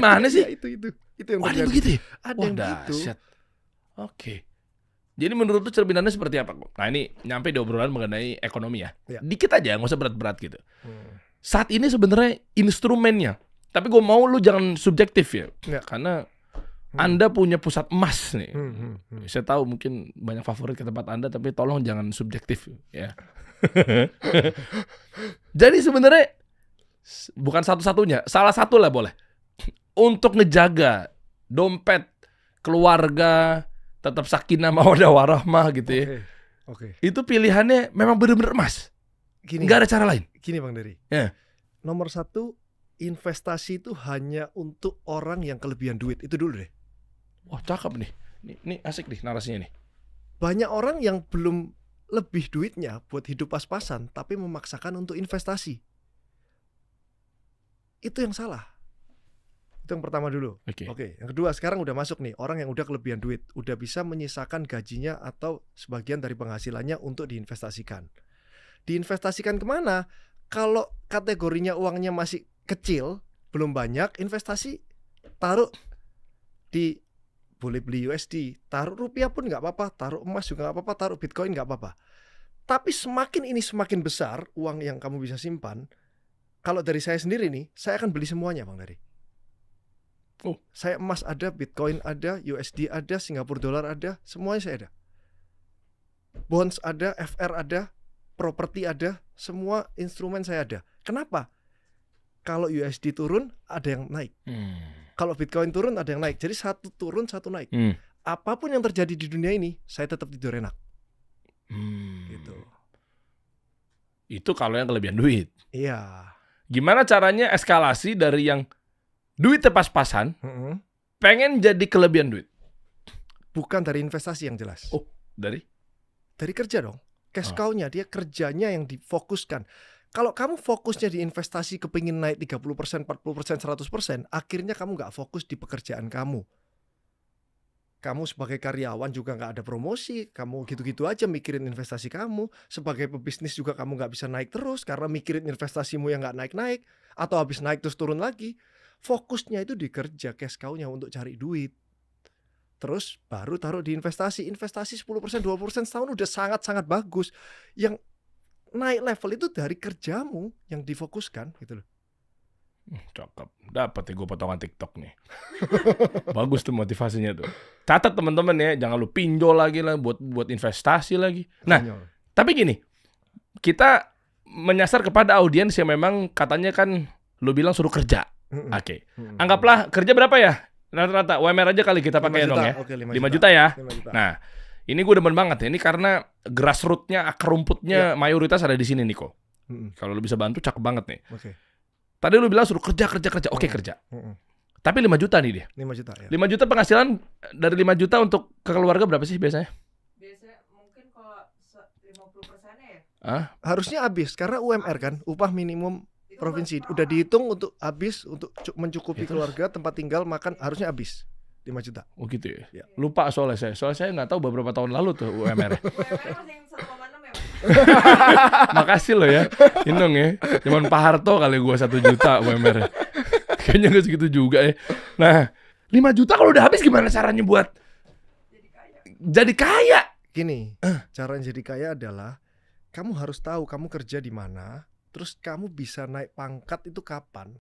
Mana sih? Ya, itu yang Ada terjadi. begitu ya? Ada Wah, yang gitu. dahsyat. Oke. Jadi menurut lu cerminannya seperti apa kok? Nah ini nyampe di obrolan mengenai ekonomi ya. Ya. Dikit aja, nggak usah berat-berat gitu. Saat ini sebenarnya instrumennya. Tapi gue mau lu jangan subjektif ya. Ya. Karena Anda punya pusat emas nih. Saya tahu mungkin banyak favorit ke tempat Anda, tapi tolong jangan subjektif ya. Jadi sebenarnya bukan satu-satunya, salah satu lah boleh. Untuk ngejaga dompet keluarga tetap sakinah mawaddah warahmah gitu ya. Oke. Itu pilihannya memang benar-benar emas. Gini. Nggak ada cara lain. Gini Bang Dery. Ya. Nomor 1, investasi itu hanya untuk orang yang kelebihan duit. Itu dulu deh. Wah, cakep nih. Ini asik nih narasinya nih. Banyak orang yang belum lebih duitnya buat hidup pas-pasan, tapi memaksakan untuk investasi. Itu yang salah. Itu yang pertama dulu. Oke. Yang kedua, sekarang udah masuk nih orang yang udah kelebihan duit, udah bisa menyisakan gajinya atau sebagian dari penghasilannya untuk diinvestasikan. Diinvestasikan kemana? Kalau kategorinya uangnya masih kecil, belum banyak, investasi taruh di, boleh beli USD, taruh rupiah pun nggak apa-apa, taruh emas juga nggak apa-apa, taruh Bitcoin nggak apa-apa. Tapi semakin ini semakin besar uang yang kamu bisa simpan. Kalau dari saya sendiri nih, saya akan beli semuanya Bang Dery. Saya emas ada, Bitcoin ada, USD ada, Singapura dollar ada, semuanya saya ada. Bonds ada, FR ada, properti ada, semua instrumen saya ada. Kenapa? Kalau USD turun, ada yang naik. Kalau Bitcoin turun, ada yang naik. Jadi satu turun, satu naik. Apapun yang terjadi di dunia ini, saya tetap tidur enak. Gitu. Itu kalau yang kelebihan duit. Iya. Gimana caranya eskalasi dari yang duitnya pas-pasan, pengen jadi kelebihan duit? Bukan dari investasi yang jelas. Oh, dari? Dari kerja dong. Cash cow-nya, dia kerjanya yang difokuskan. Kalau kamu fokusnya di investasi kepingin naik 30%, 40%, 100%, akhirnya kamu nggak fokus di pekerjaan kamu. Kamu sebagai karyawan juga nggak ada promosi, kamu gitu-gitu aja mikirin investasi kamu. Sebagai pebisnis juga kamu nggak bisa naik terus karena mikirin investasimu yang nggak naik-naik. Atau habis naik terus turun lagi. Fokusnya itu di kerja, cash cow-nya untuk cari duit. Terus baru taruh di investasi. Investasi 10%, 20% setahun udah sangat-sangat bagus. Yang naik level itu dari kerjamu yang difokuskan gitu loh. Cakep. Dapat ya gue potongan TikTok nih. Bagus tuh motivasinya tuh. Catat teman-teman ya, jangan lu pinjol lagi lah buat investasi lagi. Nah, tapi gini, kita menyasar kepada audiens yang memang katanya kan lu bilang suruh kerja. Oke. Anggaplah kerja berapa ya? Rata-rata UMR aja kali kita pakai dong ya. Oke, 5 juta ya. 5 juta. Nah, ini gue demen banget ya. Ini karena grassroots-nya, akar rumputnya mayoritas ada di sini nih kok. Kalau lu bisa bantu cakep banget nih. Tadi lu bilang suruh kerja. Oke, kerja. Tapi 5 juta nih dia. 5 juta ya. 5 juta penghasilan dari 5 juta untuk ke keluarga berapa sih biasanya? Biasanya mungkin kalau 50%-nya ya. Harusnya habis karena UMR kan, upah minimum provinsi udah dihitung untuk habis untuk mencukupi keluarga, tempat tinggal, makan, harusnya habis 5 juta. Oh gitu ya. Lupa soalnya saya nggak tahu beberapa tahun lalu tuh UMR. UMR masih yang 1,6 ya. Makasih lo ya, Inong ya. Cuman Pak Harto kali gua 1 juta UMR. Kayaknya nggak segitu juga ya. Nah, 5 juta kalau udah habis gimana caranya buat jadi kaya? Gini, caranya jadi kaya adalah kamu harus tahu kamu kerja di mana. Terus kamu bisa naik pangkat itu kapan?